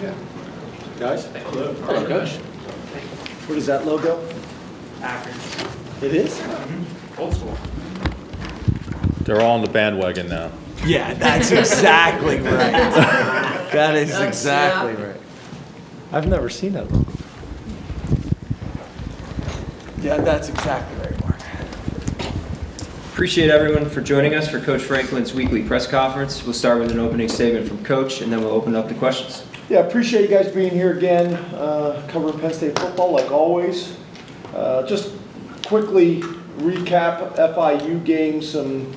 Yeah. Guys? Hello. Hey, Coach. What is that logo? Akron. It is? Old school. They're all on the bandwagon now. Yeah, that's exactly right. That is exactly right. I've never seen that logo. Yeah, that's exactly right, Mark. Appreciate everyone for joining us for Coach Franklin's weekly press conference. We'll start with an opening statement from Coach, and then we'll open up the questions. Yeah, appreciate you guys being here again, covering Penn State football like always. Just quickly recap FIU game, some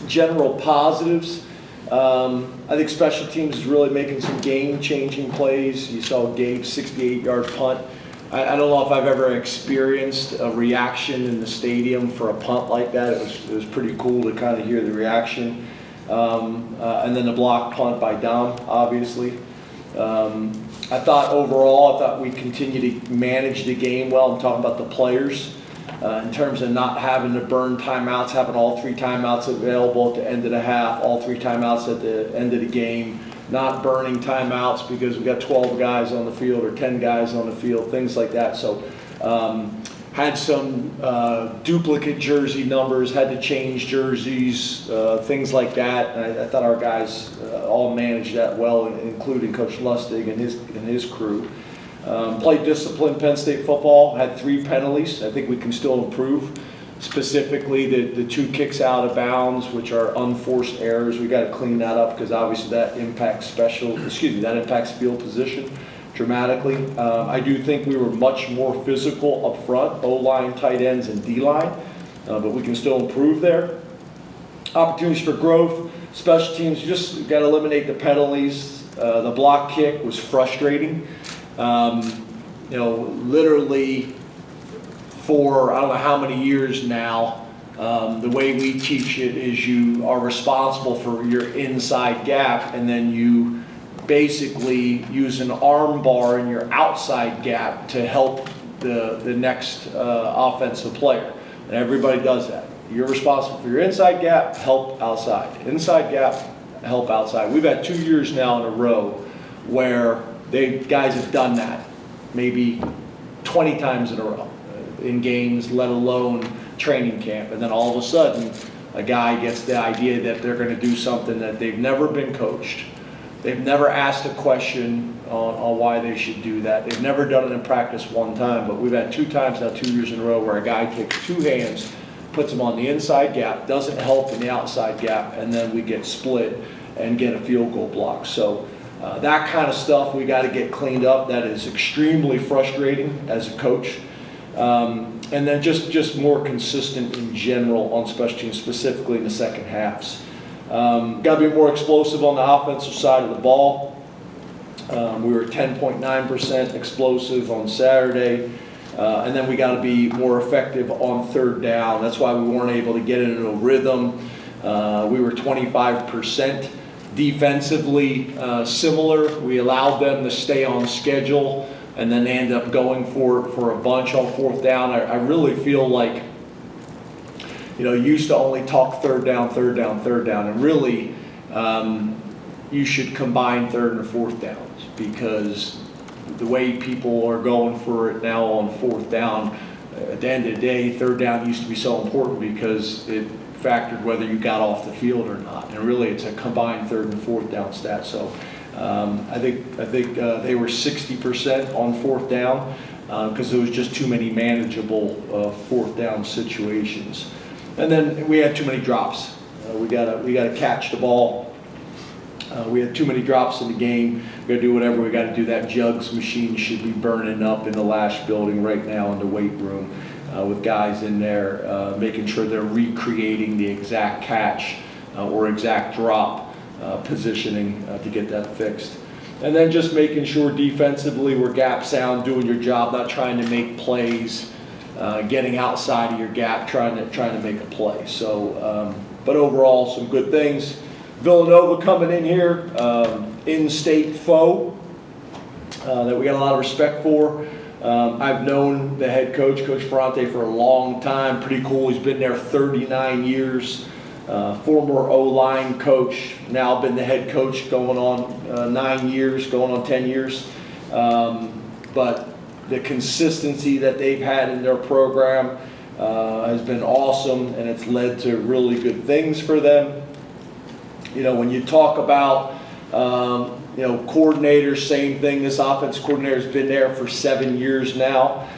general positives. I think special teams is really making some game-changing plays. You saw Gabe's 68-yard punt. I don't know if I've ever experienced a reaction in the stadium for a punt like that. It was pretty cool to kind of hear the reaction. And then the block punt by Dom, obviously. I thought we continued to manage the game well. I'm talking about the players in terms of not having to burn timeouts, having all 3 timeouts available at the end of the half, all 3 timeouts at the end of the game, not burning timeouts because we got 12 guys on the field or 10 guys on the field, things like that. So had some duplicate jersey numbers, had to change jerseys, things like that. And I thought our guys all managed that well, including Coach Lustig and his crew. Played disciplined Penn State football, had 3 penalties. I think we can still improve. Specifically, the 2 kicks out of bounds, which are unforced errors. We got to clean that up because obviously that impacts field position dramatically. I do think we were much more physical up front, O-line, tight ends, and D-line, but we can still improve there. Opportunities for growth, special teams, you just got to eliminate the penalties. The block kick was frustrating. Literally for I don't know how many years now, the way we teach it is you are responsible for your inside gap, and then you basically use an arm bar in your outside gap to help the next offensive player. And everybody does that. You're responsible for your inside gap, help outside. Inside gap, help outside. We've had 2 years now in a row where guys have done that maybe 20 times in a row in games, let alone training camp. And then all of a sudden, a guy gets the idea that they're going to do something that they've never been coached. They've never asked a question on why they should do that. They've never done it in practice one time, but we've had 2 times now, 2 years in a row, where a guy takes 2 hands, puts them on the inside gap, doesn't help in the outside gap, and then we get split and get a field goal block. So that kind of stuff we got to get cleaned up. That is extremely frustrating as a coach. And then just more consistent in general on special teams, specifically in the second halves. Got to be more explosive on the offensive side of the ball. We were 10.9% explosive on Saturday. And then we got to be more effective on third down. That's why we weren't able to get into a rhythm. We were 25%. Defensively, similar. We allowed them to stay on schedule, and then they end up going for a bunch on fourth down. I really feel like, used to only talk third down, and really you should combine third and fourth downs, because the way people are going for it now on fourth down, at the end of the day, third down used to be so important because it factored whether you got off the field or not, and really it's a combined third and fourth down stat. So I think they were 60% on fourth down because there was just too many manageable fourth down situations, and then we had too many drops. We gotta catch the ball. We had too many drops in the game. We got to do whatever we got to do. That jugs machine should be burning up in the Lash building right now in the weight room with guys in there making sure they're recreating the exact catch or exact drop positioning to get that fixed. And then just making sure defensively we're gap sound, doing your job, not trying to make plays, getting outside of your gap, trying to make a play. So, but overall, some good things. Villanova coming in here, in-state foe that we got a lot of respect for. I've known the head coach, Coach Ferrante, for a long time. Pretty cool. He's been there 39 years. former O-line coach, now been the head coach going on 9 years, going on 10 years. But the consistency that they've had in their program has been awesome, and it's led to really good things for them. You know, when you talk about, you know, coordinators, same thing. This offense coordinator has been there for 7 years now.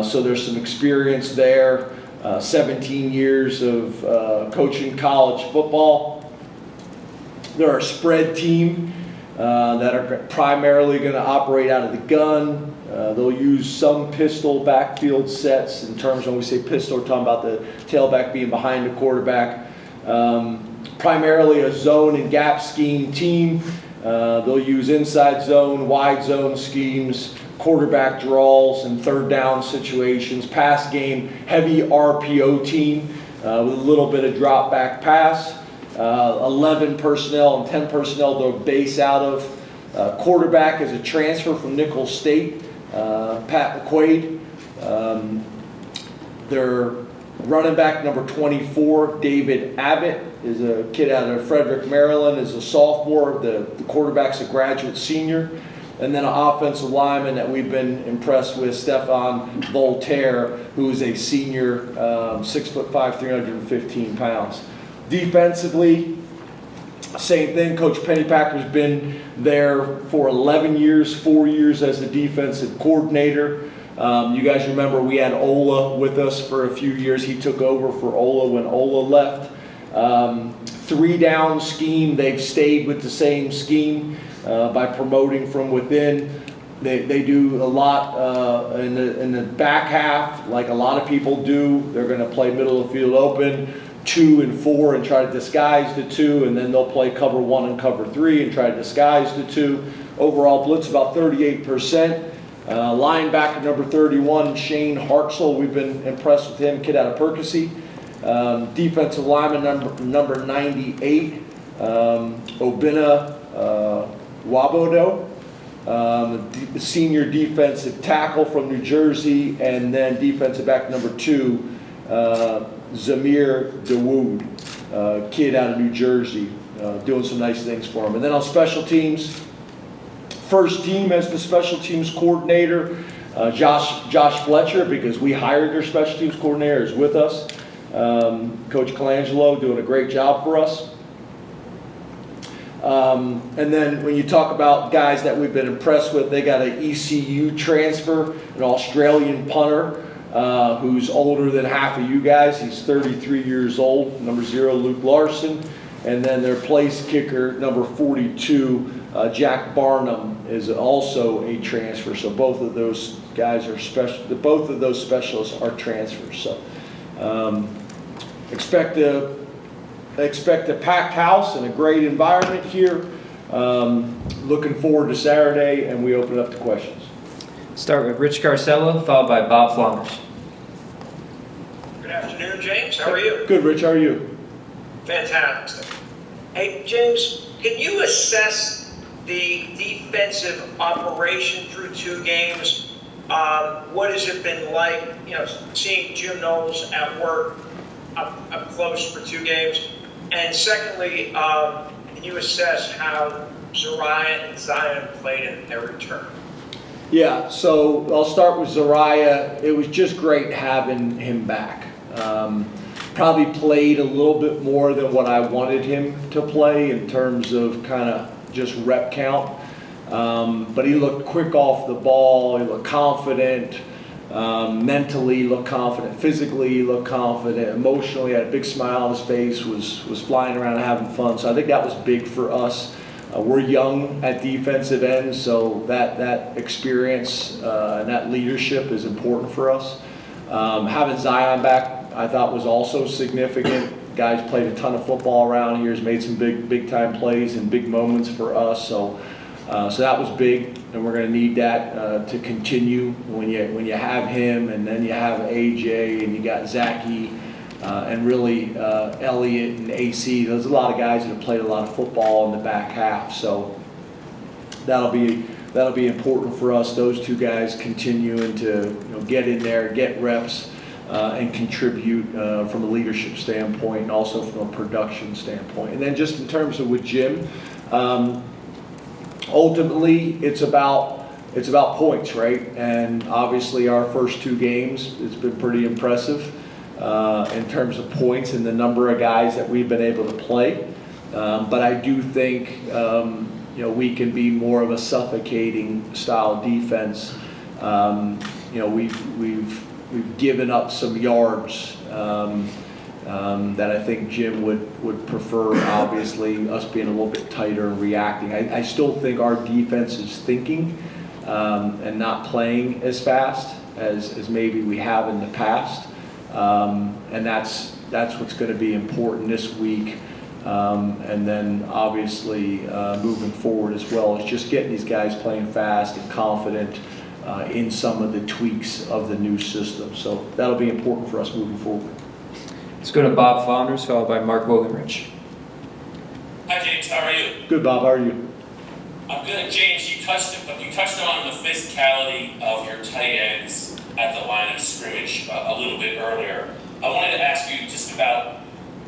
So there's some experience there. 17 years of coaching college football. They're a spread team that are primarily going to operate out of the gun. They'll use some pistol backfield sets. In terms, when we say pistol, we're talking about the tailback being behind the quarterback. Primarily a zone and gap scheme team. They'll use inside zone, wide zone schemes, quarterback draws and third down situations, pass game, heavy RPO team with a little bit of drop back pass. 11 personnel and 10 personnel they'll base out of. Quarterback is a transfer from Nicholls State, Pat McQuaid. Their running back number 24, David Abbott, is a kid out of Frederick, Maryland, is a sophomore. The quarterback's a graduate senior. And then an offensive lineman that we've been impressed with, Stefan Voltaire, who is a senior, 6'5", 315 pounds. Defensively, same thing. Coach Pennypacker's been there for 11 years, 4 years as the defensive coordinator. You guys remember we had Ola with us for a few years. He took over for Ola when Ola left. 3-down scheme, they've stayed with the same scheme by promoting from within. They do a lot in the back half, like a lot of people do. They're going to play middle of the field open, 2 and 4, and try to disguise the 2, and then they'll play cover 1 and cover 3 and try to disguise the 2. Overall blitz about 38%. Linebacker number 31, Shane Hartzell, we've been impressed with him, kid out of Percy. Defensive lineman number 98, Obina Wabodo, the senior defensive tackle from New Jersey, and then defensive back number 2, Zamir Dawood, kid out of New Jersey, doing some nice things for him. And then on special teams, first team as the special teams coordinator, Josh Fletcher, because we hired their special teams coordinator, is with us. Coach Colangelo doing a great job for us. And then when you talk about guys that we've been impressed with, they got an ECU transfer, an Australian punter who's older than half of you guys. He's 33 years old, number 0, Luke Larson. And then their place kicker, number 42, Jack Barnum, is also a transfer. So both of those guys are special. Both of those specialists are transfers. So expect a packed house and a great environment here. Looking forward to Saturday, and we open up to questions. Start with Rich Carcella, followed by Bob Flomers. Good afternoon, James. How are you? Good, Rich. How are you? Fantastic. Hey, James, can you assess the defensive operation through 2 games? What has it been like, you know, seeing Jim Knowles at work up close for 2 games? And secondly, can you assess how Zariah and Zion played in their return? Yeah, so I'll start with Zariah. It was just great having him back. Probably played a little bit more than what I wanted him to play in terms of kind of just rep count. But he looked quick off the ball, he looked confident, mentally he looked confident, physically he looked confident, emotionally had a big smile on his face, was flying around and having fun. So I think that was big for us. We're young at defensive end, so that experience and that leadership is important for us. Having Zion back, I thought, was also significant. Guys played a ton of football around here, has made some big time plays and big moments for us. So that was big, and we're going to need that to continue when you have him, and then you have AJ, and you got Zachy, and really Elliott and AC. There's a lot of guys that have played a lot of football in the back half. So that'll be important for us. Those 2 guys continuing to get in there, get reps. and contribute from a leadership standpoint and also from a production standpoint. And then just in terms of with Jim, ultimately it's about points, right? And obviously our first 2 games, it's been pretty impressive in terms of points and the number of guys that we've been able to play. But I do think we can be more of a suffocating style defense. We've given up some yards that I think Jim would prefer, obviously, us being a little bit tighter and reacting. I still think our defense is thinking and not playing as fast as maybe we have in the past. And that's what's going to be important this week. And then obviously moving forward as well is just getting these guys playing fast and confident in some of the tweaks of the new system. So that'll be important for us moving forward. Let's go to Bob Founders, followed by Mark Wogenrich. Hi James, how are you? Good, Bob. How are you? I'm good. James, you touched on the physicality of your tight ends at the line of scrimmage a little bit earlier. I wanted to ask you just about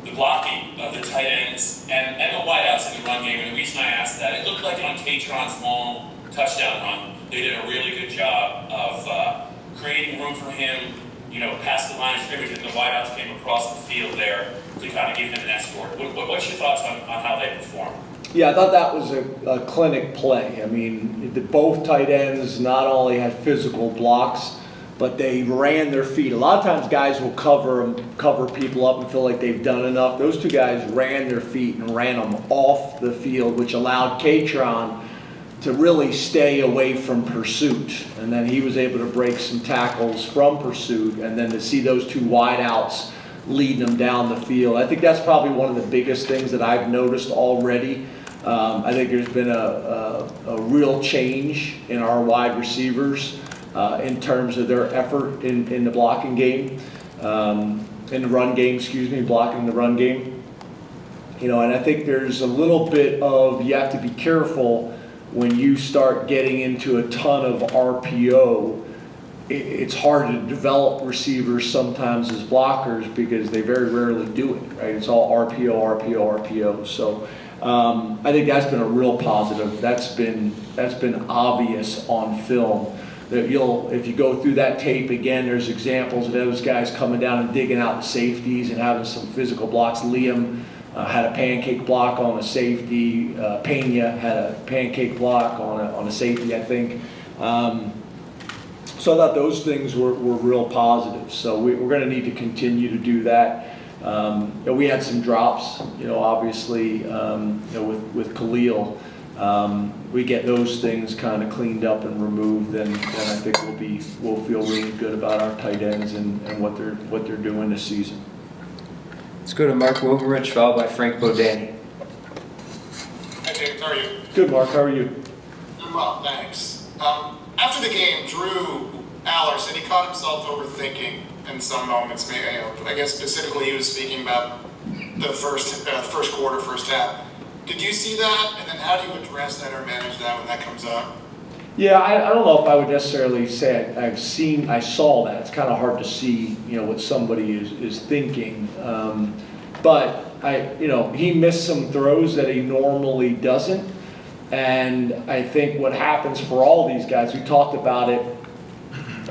the blocking of the tight ends and the wideouts in the run game. And the reason I asked that, it looked like on Katron's long touchdown run, they did a really good job of creating room for him, past the line of scrimmage, and the wideouts came across the field there to kind of give him an escort. What's your thoughts on how they performed? Yeah, I thought that was a clinic play. I mean, both tight ends not only had physical blocks, but they ran their feet. A lot of times guys will cover people up and feel like they've done enough. Those 2 guys ran their feet and ran them off the field, which allowed Katron to really stay away from pursuit. And then he was able to break some tackles from pursuit, and then to see those 2 wideouts leading them down the field. I think that's probably one of the biggest things that I've noticed already. I think there's been a real change in our wide receivers in terms of their effort in the blocking game, in the run game, blocking the run game. And I think there's a little bit of, you have to be careful when you start getting into a ton of RPO. It's hard to develop receivers sometimes as blockers because they very rarely do it, right? It's all RPO. So I think that's been a real positive. That's been obvious on film. That if you go through that tape again, there's examples of those guys coming down and digging out the safeties and having some physical blocks. Liam had a pancake block on a safety. Pena had a pancake block on a safety, I think. So I thought those things were real positive. So we're going to need to continue to do that. We had some drops, obviously, with Khalil. We get those things kind of cleaned up and removed, then I think we'll feel really good about our tight ends and what they're doing this season. Let's go to Mark Wogenrich, followed by Frank Bodani. Hi James, how are you? Good, Mark. How are you? I'm well, thanks. After the game, Allar said he caught himself overthinking in some moments. I guess specifically he was speaking about the first quarter, first half. Did you see that? And then how do you address that or manage that when that comes up? Yeah, I don't know if I would necessarily say I saw that. It's kind of hard to see, what somebody is thinking. But he missed some throws that he normally doesn't. And I think what happens for all these guys, we talked about it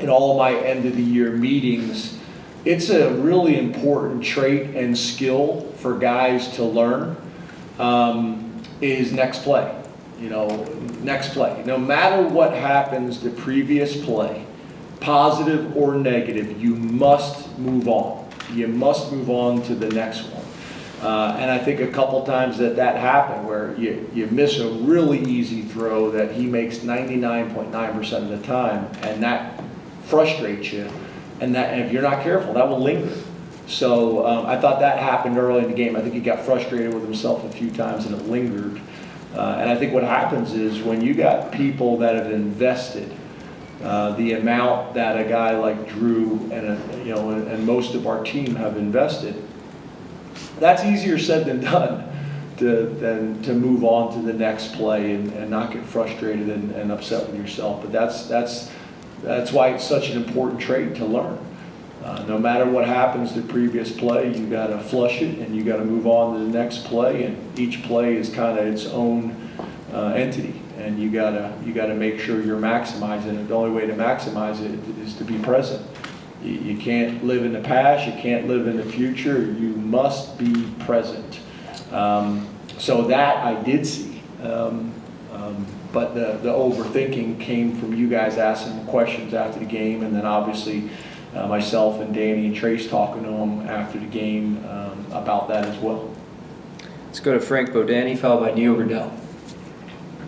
in all of my end of the year meetings, it's a really important trait and skill for guys to learn, is next play. Next play. No matter what happens the previous play, positive or negative, you must move on. You must move on to the next one. And I think a couple times that happened where you miss a really easy throw that he makes 99.9% of the time, and that frustrates you. And if you're not careful, that will linger. So I thought that happened early in the game. I think he got frustrated with himself a few times and it lingered. And I think what happens is when you got people that have invested the amount that a guy like Drew and most of our team have invested, that's easier said than done than to move on to the next play and not get frustrated and upset with yourself. But that's why it's such an important trait to learn. No matter what happens the previous play, you got to flush it and you got to move on to the next play. And each play is kind of its own entity, and you got to make sure you're maximizing it. The only way to maximize it is to be present. You can't live in the past. You can't live in the future. You must be present. So that I did see. But the overthinking came from you guys asking questions after the game, and then obviously myself and Danny and Trace talking to them after the game about that as well. Let's go to Frank Bodani, followed by Neil Riddell.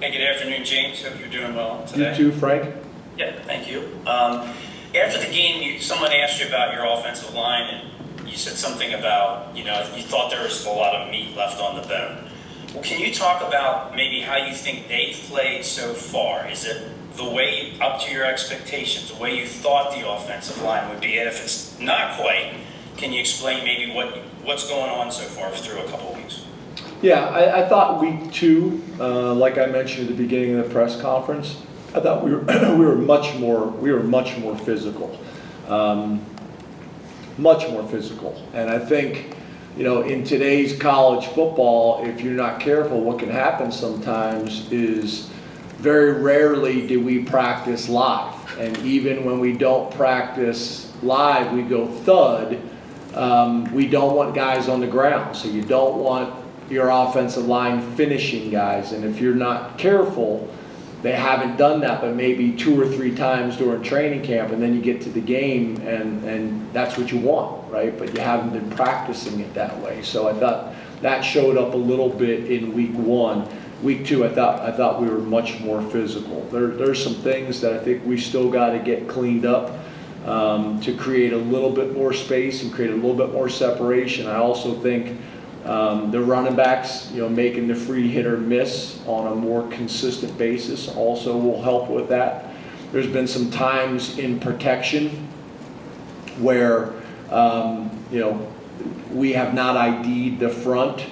Hey, good afternoon, James. Hope you're doing well today. You too, Frank? Yeah, thank you. After the game, someone asked you about your offensive line, and you said something about, you thought there was a lot of meat left on the bone. Well, can you talk about maybe how you think they've played so far? Is it the way up to your expectations, the way you thought the offensive line would be? And if it's not quite, can you explain maybe what's going on so far through a couple of weeks? Yeah, I thought week 2, like I mentioned at the beginning of the press conference, I thought we were much more physical, much more physical. And I think, in today's college football, if you're not careful, what can happen sometimes is very rarely do we practice live. And even when we don't practice live, we go thud. We don't want guys on the ground. So you don't want your offensive line finishing guys. And if you're not careful, they haven't done that but maybe 2 or 3 times during training camp, and then you get to the game and that's what you want, right? But you haven't been practicing it that way. So I thought that showed up a little bit in week 1. Week 2, I thought we were much more physical. There's some things that I think we still got to get cleaned up to create a little bit more space and create a little bit more separation. I also think the running backs, making the free hit or miss on a more consistent basis also will help with that. There's been some times in protection where, we have not ID'd the front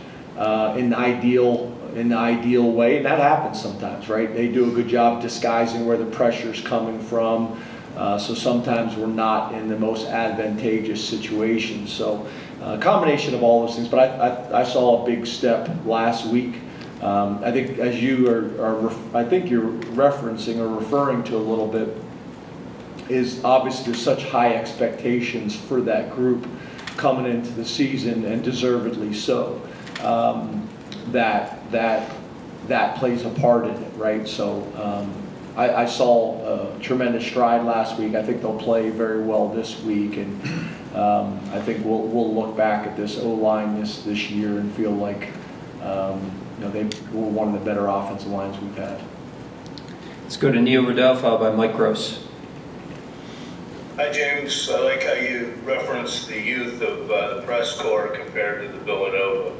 in the ideal way, and that happens sometimes, right? They do a good job disguising where the pressure's coming from, so sometimes we're not in the most advantageous situations. So a combination of all those things, but I saw a big step last week. I think as you I think you're referencing or referring to a little bit, is obviously there's such high expectations for that group coming into the season, and deservedly so. That plays a part in it, right? So I saw a tremendous stride last week. I think they'll play very well this week, and I think we'll look back at this O-line this year and feel like they were one of the better offensive lines we've had. Let's go to Neil Riddell, followed by Mike Gross. Hi, James. I like how you referenced the youth of the press corps compared to the Villanova.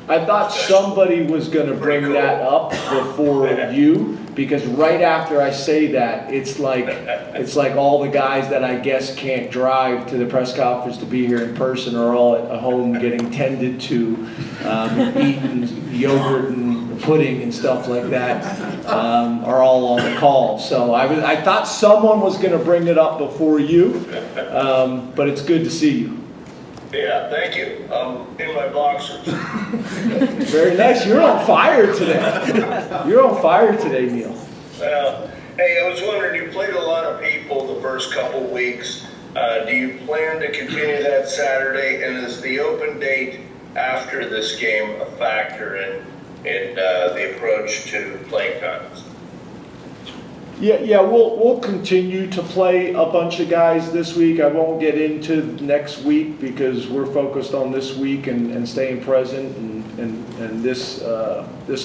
I thought somebody was going to bring that up before you, because right after I say that, it's like all the guys that I guess can't drive to the press conference to be here in person are all at home getting tended to, eating yogurt and pudding and stuff like that, are all on the call. So I thought someone was going to bring it up before you, but it's good to see you. Yeah, thank you. In my boxers. Very nice. You're on fire today. You're on fire today, Neil. Hey, I was wondering, you played a lot of people the first couple weeks. Do you plan to continue that Saturday? And is the open date after this game a factor in the approach to playing times? Yeah, we'll continue to play a bunch of guys this week. I won't get into next week because we're focused on this week and staying present and this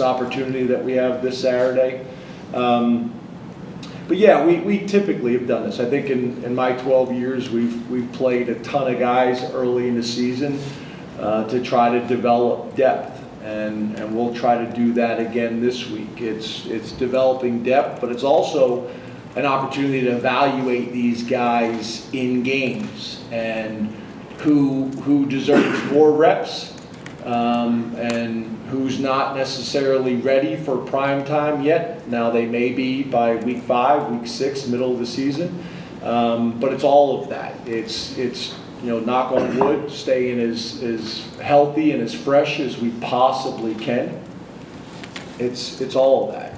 opportunity that we have this Saturday. But yeah, we typically have done this. I think in my 12 years we've played a ton of guys early in the season to try to develop depth. And we'll try to do that again this week. It's developing depth, but it's also an opportunity to evaluate these guys in games and who deserves more reps and who's not necessarily ready for prime time yet. Now they may be by week 5, week 6, middle of the season. But it's all of that. It's knock on wood, staying as healthy and as fresh as we possibly can. It's all of that.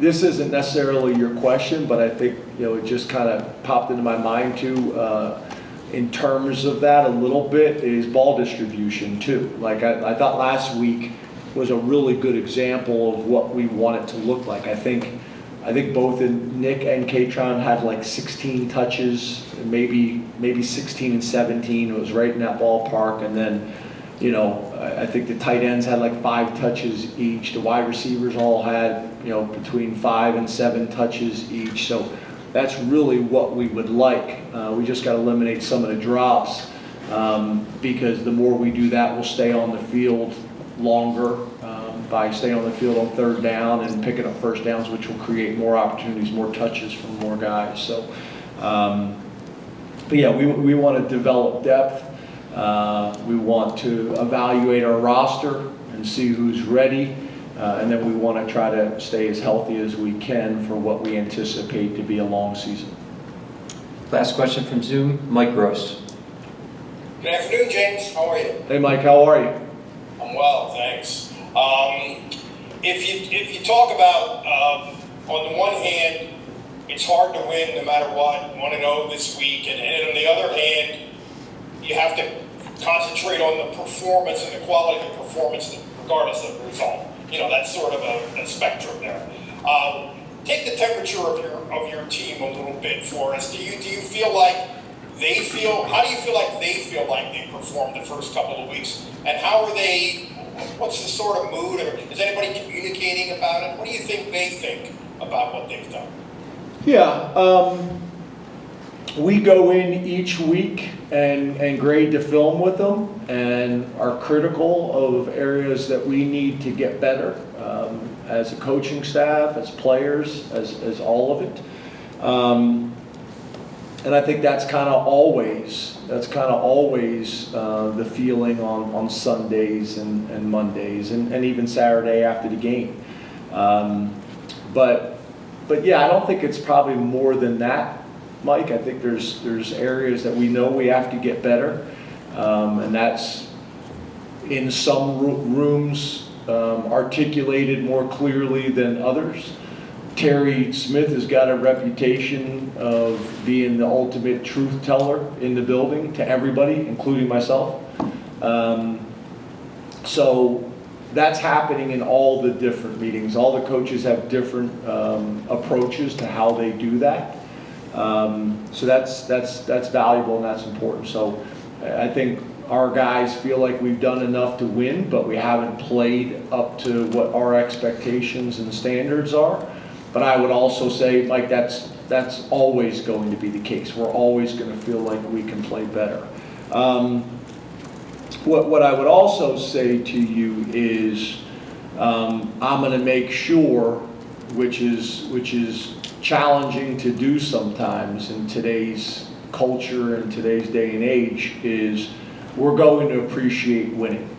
This isn't necessarily your question, but I think it just kind of popped into my mind too. In terms of that, a little bit is ball distribution too. Like I thought last week was a really good example of what we want it to look like. I think both Nick and Katron had like 16 touches, maybe 16 and 17. It was right in that ballpark. And then, I think the tight ends had like 5 touches each. The wide receivers all had, between 5 and 7 touches each. So that's really what we would like. We just got to eliminate some of the drops because the more we do that, we'll stay on the field longer by staying on the field on third down and picking up first downs, which will create more opportunities, more touches from more guys. So, but yeah, we want to develop depth. We want to evaluate our roster and see who's ready. And then we want to try to stay as healthy as we can for what we anticipate to be a long season. Last question from Zoom, Mike Gross. Good afternoon, James. How are you? Hey, Mike, how are you? I'm well, thanks. If you talk about, on the one hand, it's hard to win no matter what, 1-0 this week, and on the other hand, you have to concentrate on the performance and the quality of the performance regardless of the result. That's sort of a spectrum there. Take the temperature of your team a little bit for us. Do you feel like how do you feel like they feel like they performed the first couple of weeks? And what's the sort of mood, or is anybody communicating about it? What do you think they think about what they've done? Yeah, we go in each week and grade the film with them and are critical of areas that we need to get better as a coaching staff, as players, as all of it. And I think that's kind of always the feeling on Sundays and Mondays and even Saturday after the game. But yeah, I don't think it's probably more than that, Mike. I think there's areas that we know we have to get better, and that's in some rooms articulated more clearly than others. Terry Smith has got a reputation of being the ultimate truth teller in the building to everybody, including myself. So that's happening in all the different meetings. All the coaches have different approaches to how they do that. So that's valuable and that's important. So I think our guys feel like we've done enough to win, but we haven't played up to what our expectations and standards are. But I would also say, Mike, that's always going to be the case. We're always going to feel like we can play better. What I would also say to you is I'm going to make sure, which is challenging to do sometimes in today's culture and today's day and age, is we're going to appreciate winning.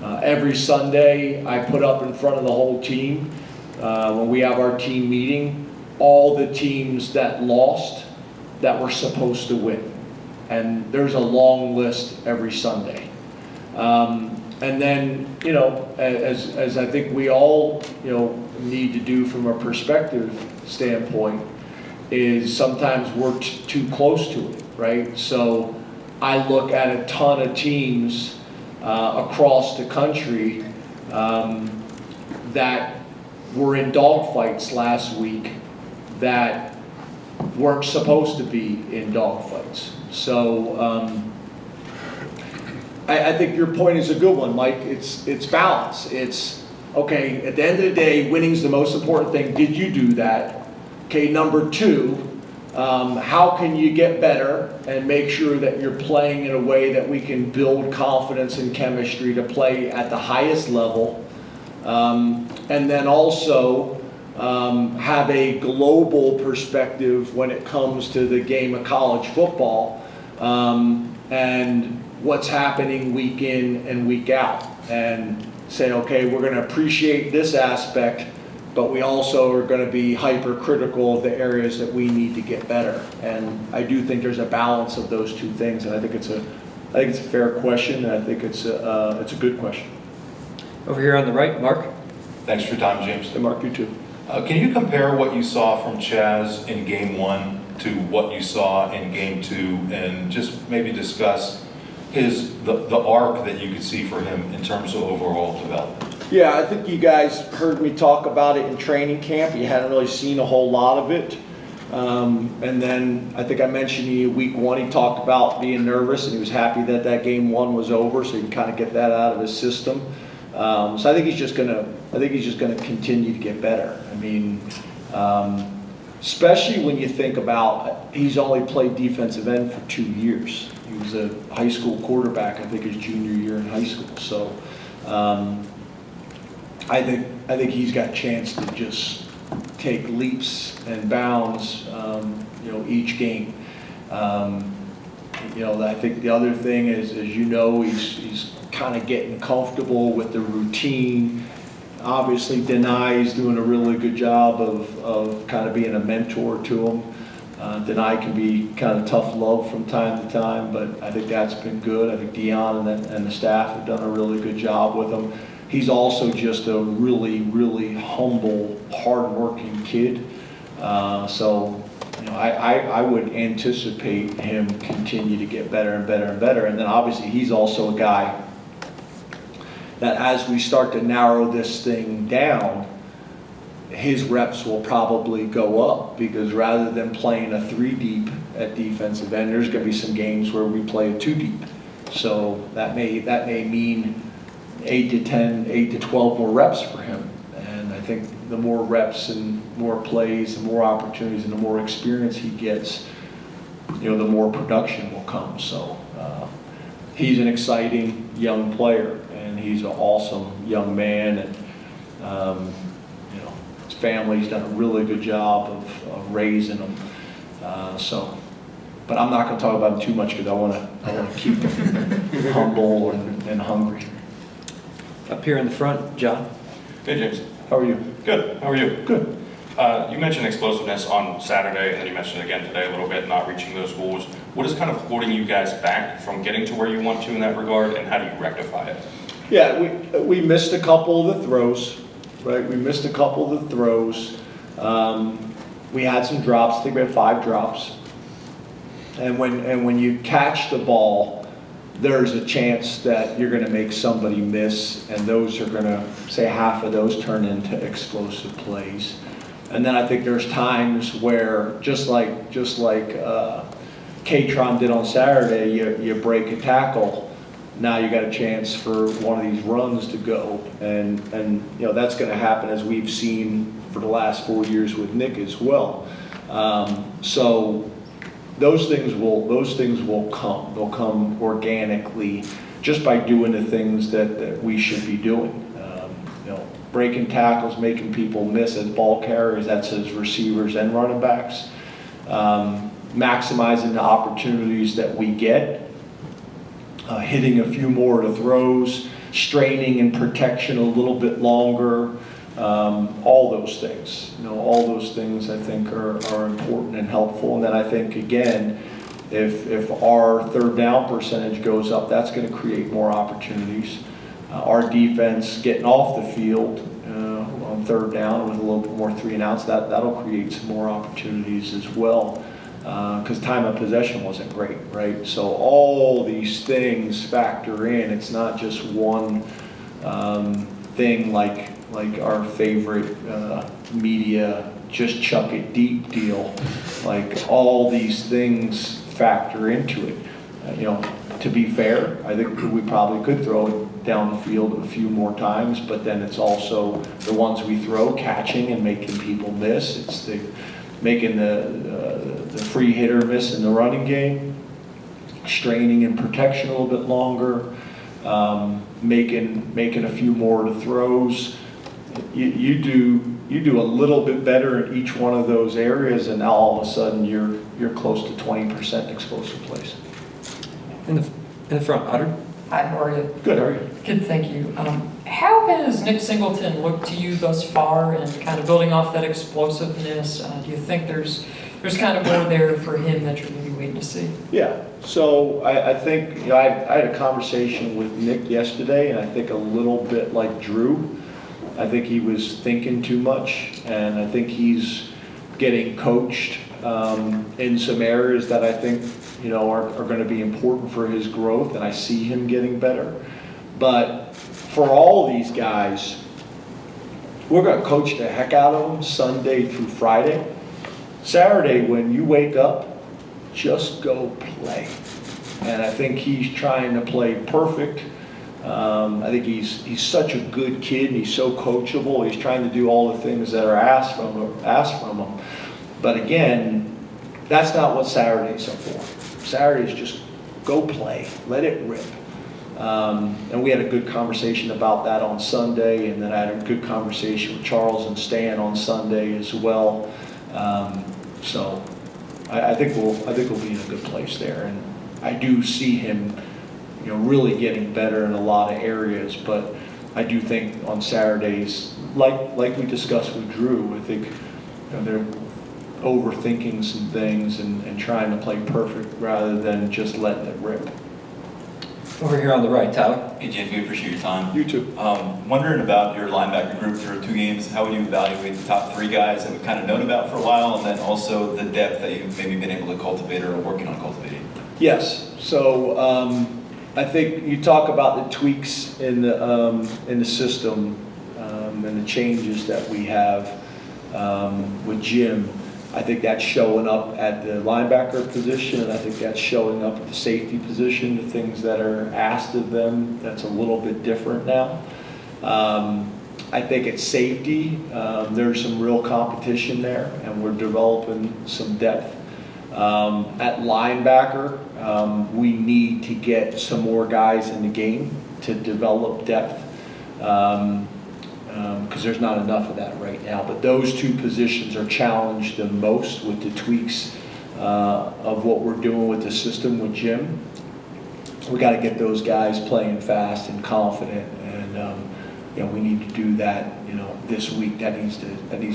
Every Sunday I put up in front of the whole team, when we have our team meeting, all the teams that lost that were supposed to win. And there's a long list every Sunday. And then, as I think we all, need to do from a perspective standpoint, is sometimes we're too close to it, right? So I look at a ton of teams across the country that were in dogfights last week that weren't supposed to be in dogfights. So I think your point is a good one, Mike. It's balance. It's, okay, at the end of the day, winning's the most important thing. Did you do that? Okay, number two, how can you get better and make sure that you're playing in a way that we can build confidence and chemistry to play at the highest level? And then also have a global perspective when it comes to the game of college football and what's happening week in and week out, and say, okay, we're going to appreciate this aspect, but we also are going to be hypercritical of the areas that we need to get better. And I do think there's a balance of those two things, and I think it's a fair question, and I think it's a good question. Over here on the right, Mark. Thanks for your time, James. Hey, Mark, you too. Can you compare what you saw from Chaz in game 1 to what you saw in game 2, and just maybe discuss the arc that you could see for him in terms of overall development? Yeah, I think you guys heard me talk about it in training camp. You hadn't really seen a whole lot of it. And then I think I mentioned to you week 1, he talked about being nervous, and he was happy that game 1 was over, so he can kind of get that out of his system. So I think he's just gonna continue to get better. I mean, especially when you think about he's only played defensive end for 2 years. He was a high school quarterback, I think, his junior year in high school. So I think he's got a chance to just take leaps and bounds, each game. I think the other thing is, as you know, he's kind of getting comfortable with the routine. Obviously, Denai's doing a really good job of kind of being a mentor to him. Denai can be kind of tough love from time to time, but I think that's been good. I think Dion and the staff have done a really good job with him. He's also just a really, really humble, hard-working kid. I would anticipate him continue to get better and better and better. And then obviously he's also a guy that as we start to narrow this thing down, his reps will probably go up, because rather than playing a 3 deep at defensive end, there's going to be some games where we play a 2 deep. So that may mean 8 to 10, 8 to 12 more reps for him. And I think the more reps and more plays and more opportunities and the more experience he gets, the more production will come. So he's an exciting young player, and he's an awesome young man, and his family's done a really good job of raising him. But I'm not going to talk about him too much, because I want to keep him humble and hungry. Up here in the front, John. Hey, James. How are you? Good. How are you? Good. You mentioned explosiveness on Saturday, and then you mentioned it again today a little bit, not reaching those goals. What is kind of holding you guys back from getting to where you want to in that regard, and how do you rectify it? Yeah, we missed a couple of the throws, right? We missed a couple of the throws. We had some drops. I think we had 5 drops. And when you catch the ball, there's a chance that you're going to make somebody miss, and those are going to, say, half of those turn into explosive plays. And then I think there's times where, just like K-Tron did on Saturday, you break a tackle. Now you got a chance for one of these runs to go, and that's going to happen, as we've seen for the last 4 years with Nick as well. So those things will come. They'll come organically, just by doing the things that we should be doing. Breaking tackles, making people miss as ball carriers, that's as receivers and running backs. Maximizing the opportunities that we get. Hitting a few more of the throws, straining in protection a little bit longer. All those things, all those things I think are important and helpful. And then I think, again, if our third down percentage goes up, that's going to create more opportunities. Our defense getting off the field on third down with a little bit more 3 and outs, that'll create some more opportunities as well. Because time of possession wasn't great, right? So all these things factor in. It's not just one thing like our favorite media, just chuck it deep deal. Like, all these things factor into it. To be fair, I think we probably could throw it down the field a few more times, but then it's also the ones we throw, catching and making people miss. It's making the free hitter miss in the running game, straining in protection a little bit longer, making a few more of the throws. You do a little bit better in each one of those areas, and now all of a sudden you're close to 20% explosive plays. In the front, Otter. Hi, how are you? Good, how are you? Good, thank you. How has Nick Singleton looked to you thus far, and kind of building off that explosiveness? Do you think there's kind of more there for him that you're maybe waiting to see? Yeah, so I think, you know, I had a conversation with Nick yesterday, and I think a little bit like Drew. I think he was thinking too much, and I think he's getting coached in some areas that I think, you know, are going to be important for his growth, and I see him getting better. But for all of these guys, we're going to coach the heck out of them Sunday through Friday. Saturday, when you wake up, just go play. And I think he's trying to play perfect. I think he's such a good kid, and he's so coachable. He's trying to do all the things that are asked from him. But again, that's not what Saturdays are for. Saturdays just go play, let it rip. And we had a good conversation about that on Sunday, and then I had a good conversation with Charles and Stan on Sunday as well. So I think we'll be in a good place there, and I do see him, you know, really getting better in a lot of areas. But I do think on Saturdays, like we discussed with Drew, I think, you know, they're overthinking some things and trying to play perfect rather than just letting it rip. Over here on the right, Tyler. Hey, James, we appreciate your time. You too. Wondering about your linebacker group through 2 games. How would you evaluate the top 3 guys that we've kind of known about for a while, and then also the depth that you've maybe been able to cultivate or are working on cultivating? Yes. So I think you talk about the tweaks in the system and the changes that we have with Jim. I think that's showing up at the linebacker position, and I think that's showing up at the safety position, the things that are asked of them. That's a little bit different now. I think at safety, there's some real competition there, and we're developing some depth. At linebacker, we need to get some more guys in the game to develop depth. Because there's not enough of that right now. But those 2 positions are challenged the most with the tweaks of what we're doing with the system with Jim. We got to get those guys playing fast and confident, and you know, we need to do that. You know, this week that needs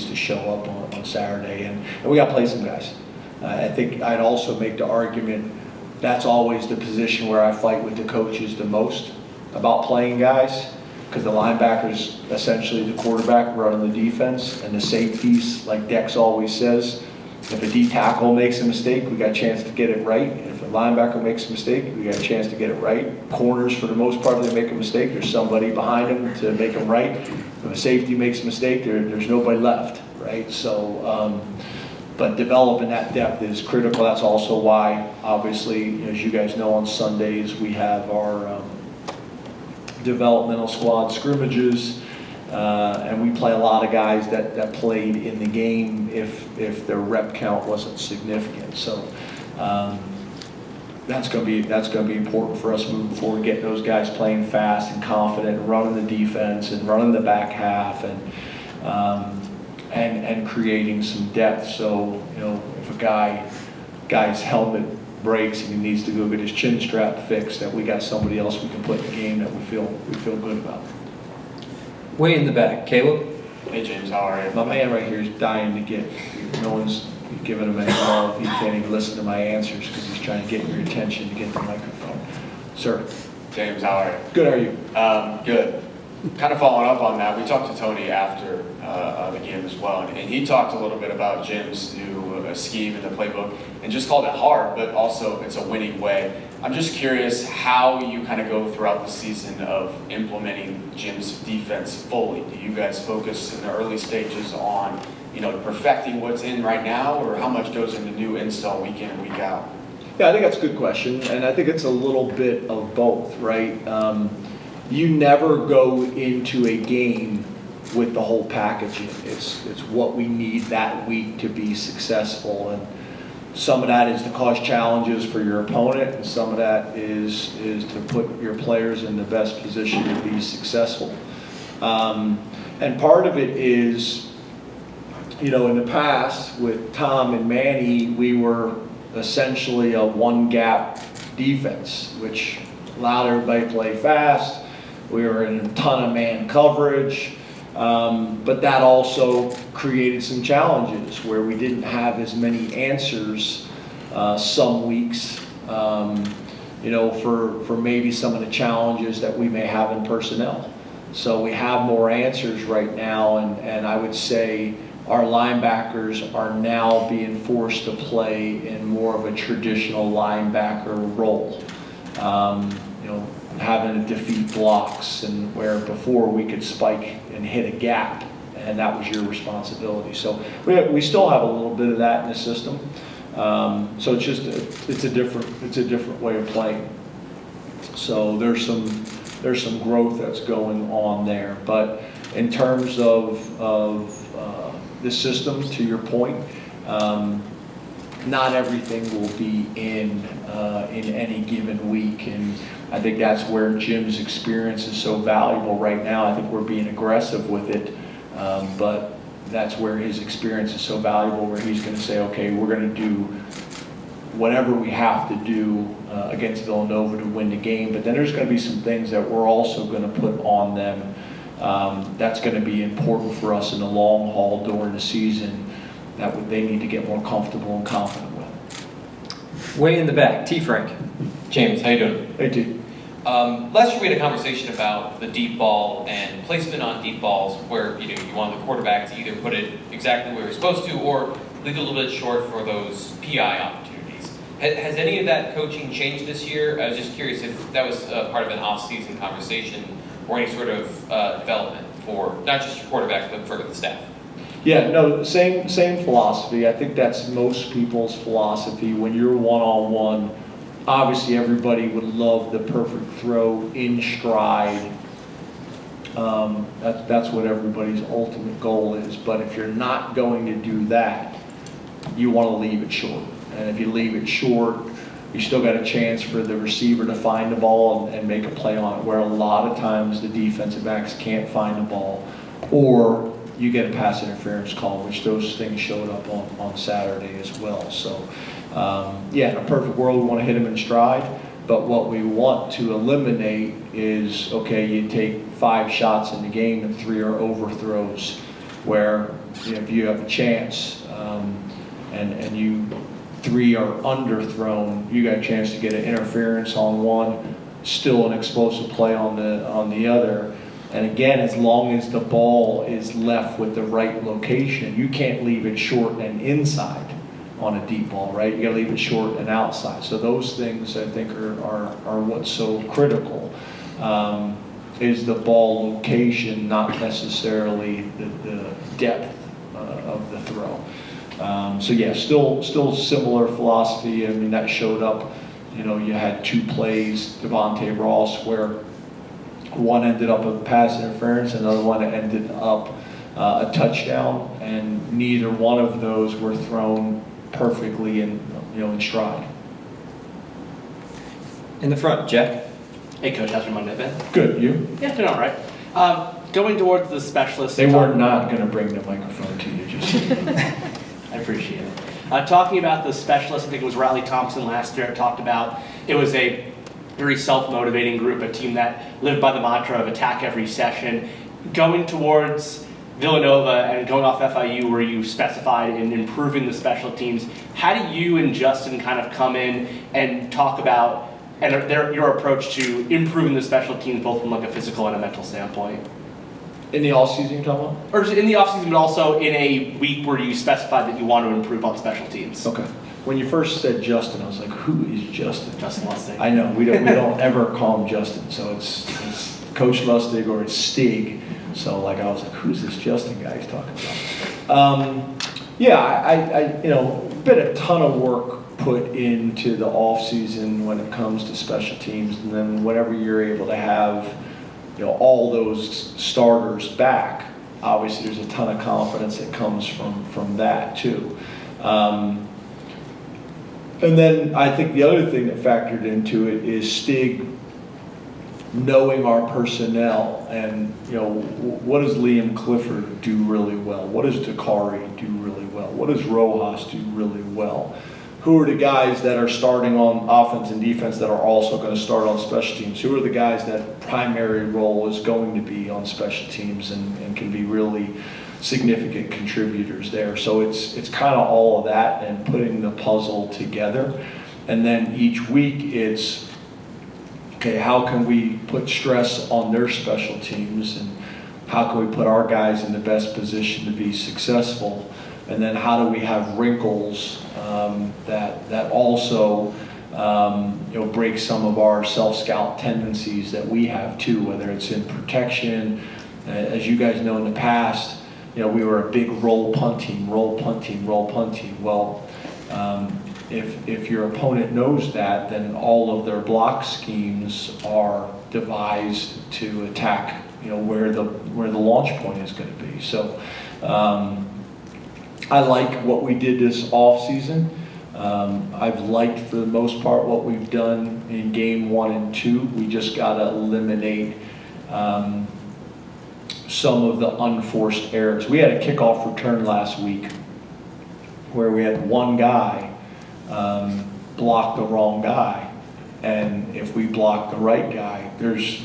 to show up on Saturday, and we got to play some guys. I think I'd also make the argument that's always the position where I fight with the coaches the most about playing guys. Because the linebackers essentially the quarterback running the defense, and the safeties, like Dex always says, if a D tackle makes a mistake, we got a chance to get it right. If a linebacker makes a mistake, we got a chance to get it right. Corners, for the most part, if they make a mistake, there's somebody behind them to make them right. If a safety makes a mistake, there's nobody left, right? So, but developing that depth is critical. That's also why, obviously, as you guys know, on Sundays we have our developmental squad scrimmages, and we play a lot of guys that played in the game if their rep count wasn't significant. So that's going to be important for us moving forward, getting those guys playing fast and confident, and running the defense and running the back half, and creating some depth. So, you know, if a guy's helmet breaks and he needs to go get his chin strap fixed, that we got somebody else we can put in the game that we feel good about. Way in the back, Caleb. Hey James, how are you? My man right here is dying to get. No one's giving him any love. He can't even listen to my answers because he's trying to get your attention to get the microphone. Sir. James, how are you? Good. How are you? Good. Kind of following up on that, we talked to Tony after the game as well, and he talked a little bit about Jim's new scheme in the playbook, and just called it hard, but also it's a winning way. I'm just curious how you kind of go throughout the season of implementing Jim's defense fully. Do you guys focus in the early stages on, you know, perfecting what's in right now, or how much goes into new install week in and week out? Yeah, I think that's a good question, and I think it's a little bit of both, right? You never go into a game with the whole package. It's what we need that week to be successful, and some of that is to cause challenges for your opponent, and some of that is to put your players in the best position to be successful. And part of it is, you know, in the past with Tom and Manny, we were essentially a one-gap defense, which allowed everybody to play fast. We were in a ton of man coverage. But that also created some challenges where we didn't have as many answers some weeks, for maybe some of the challenges that we may have in personnel. So we have more answers right now, and I would say our linebackers are now being forced to play in more of a traditional linebacker role. Having to defeat blocks, and where before we could spike and hit a gap, and that was your responsibility. So we still have a little bit of that in the system. So it's a different way of playing. So there's some growth that's going on there. But in terms of the system, to your point, not everything will be in any given week, and I think that's where Jim's experience is so valuable right now. I think we're being aggressive with it, but that's where his experience is so valuable, where he's going to say, okay, we're going to do whatever we have to do against Villanova to win the game, but then there's going to be some things that we're also going to put on them that's going to be important for us in the long haul during the season that they need to get more comfortable and confident with. Way in the back, T. Frank. James, how you doing? Hey, T. Last year we had a conversation about the deep ball and placement on deep balls where you want the quarterback to either put it exactly where he's supposed to or leave it a little bit short for those PI opportunities. Has any of that coaching changed this year? I was just curious if that was part of an off-season conversation or any sort of development for not just your quarterbacks but for the staff. Yeah, no, same philosophy. I think that's most people's philosophy. When you're one-on-one, obviously everybody would love the perfect throw in stride. That's what everybody's ultimate goal is. But if you're not going to do that, you want to leave it short. And if you leave it short, you still got a chance for the receiver to find the ball and make a play on it, where a lot of times the defensive backs can't find the ball, or you get a pass interference call, which those things showed up on Saturday as well. So, in a perfect world, we want to hit them in stride, but what we want to eliminate is, okay, you take 5 shots in the game and 3 are overthrows, where if you have a chance and you 3 are underthrown, you got a chance to get an interference on one, still an explosive play on the other. And again, as long as the ball is left with the right location, you can't leave it short and inside on a deep ball, right? You got to leave it short and outside. So those things I think are what's so critical. Is the ball location, not necessarily the depth of the throw. So yeah, still similar philosophy. I mean, that showed up. You had 2 plays, Devontae Ross, where one ended up a pass interference, another one ended up a touchdown, and neither one of those were thrown perfectly in stride. In the front, Jack. Hey, Coach, how's your Monday been? Good, you? Yeah, doing all right. Going towards the specialists. They were not going to bring the microphone to you, just I appreciate it. Talking about the specialists, I think it was Riley Thompson last year, talked about it was a very self-motivating group, a team that lived by the mantra of attack every session. Going towards Villanova and going off FIU, where you specified in improving the special teams, how do you and Justin kind of come in and talk about your approach to improving the special teams, both from like a physical and a mental standpoint? In the offseason, you're talking about? Or just in the offseason, but also in a week where you specified that you want to improve on special teams. Okay. When you first said Justin, I was like, who is Justin? Justin Lustig. I know, we don't ever call him Justin, so it's Coach Lustig or it's Stig. So I was like, who's this Justin guy he's talking about? Been a ton of work put into the off season when it comes to special teams, and then whenever you're able to have all those starters back, obviously there's a ton of confidence that comes from that too. And then I think the other thing that factored into it is Stig knowing our personnel and, what does Liam Clifford do really well? What does Dakari do really well? What does Rojas do really well? who are the guys that are starting on offense and defense that are also going to start on special teams? Who are the guys that primary role is going to be on special teams and can be really significant contributors there? So it's kind of all of that and putting the puzzle together. And then each week it's, okay, how can we put stress on their special teams, and how can we put our guys in the best position to be successful? And then how do we have wrinkles that also break some of our self-scout tendencies that we have too, whether it's in protection. As you guys know, in the past, we were a big roll punt team. Well, if your opponent knows that, then all of their block schemes are devised to attack, where the launch point is going to be. So I like what we did this off season. I've liked, for the most part, what we've done in game 1 and 2. We just got to eliminate some of the unforced errors. We had a kickoff return last week where we had one guy block the wrong guy, and if we block the right guy, there's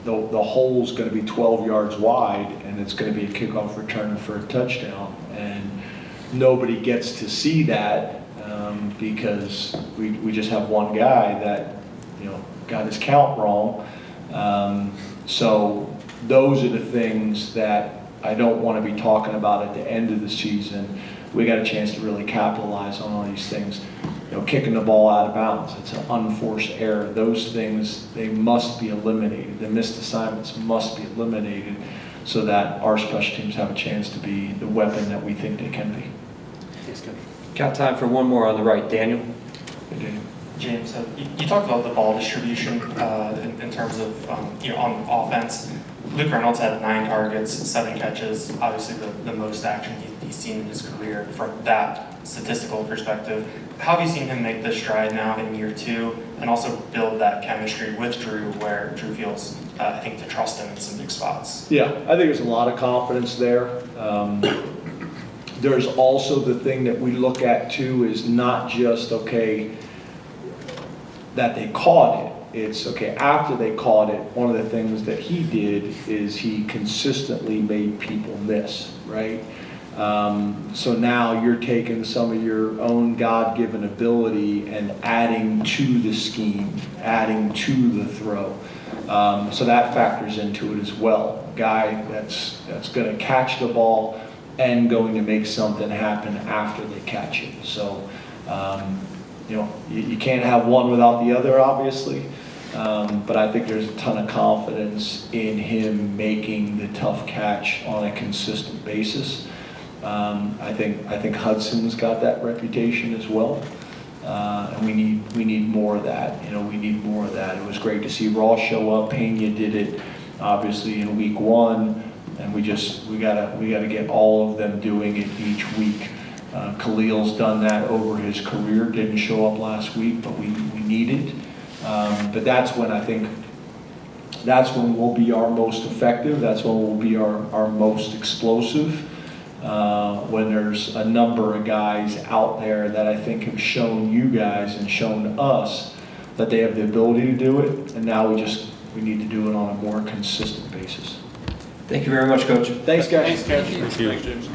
the hole's going to be 12 yards wide, and it's going to be a kickoff return for a touchdown, and nobody gets to see that because we just have one guy that got his count wrong. So those are the things that I don't want to be talking about at the end of the season. We got a chance to really capitalize on all these things. Kicking the ball out of bounds, it's an unforced error. Those things, they must be eliminated. The missed assignments must be eliminated so that our special teams have a chance to be the weapon that we think they can be. Got time for one more on the right. Daniel? Hey, Daniel. James, you talked about the ball distribution in terms of on offense. Luke Reynolds had 9 targets, 7 catches, obviously the most action he's seen in his career from that statistical perspective. How have you seen him make this stride now in year 2 and also build that chemistry with Drew where Drew feels, I think, to trust him in some big spots? Yeah, I think there's a lot of confidence there. There's also the thing that we look at too is not just, okay, that they caught it. It's, okay, after they caught it, one of the things that he did is he consistently made people miss, right? So now you're taking some of your own God-given ability and adding to the scheme, adding to the throw. So that factors into it as well. A guy that's going to catch the ball and going to make something happen after they catch it. So, you can't have one without the other, obviously. But I think there's a ton of confidence in him making the tough catch on a consistent basis. I think Hudson's got that reputation as well, and we need more of that. We need more of that. It was great to see Ross show up. Pena did it, obviously, in week 1, and we gotta get all of them doing it each week. Khalil's done that over his career. Didn't show up last week, but we need it. But that's when we'll be our most effective. That's when we'll be our most explosive. When there's a number of guys out there that I think have shown you guys and shown us that they have the ability to do it, and now we need to do it on a more consistent basis. Thank you very much, Coach. Thanks, guys. Thanks, Coach. Thank you. Thanks, James.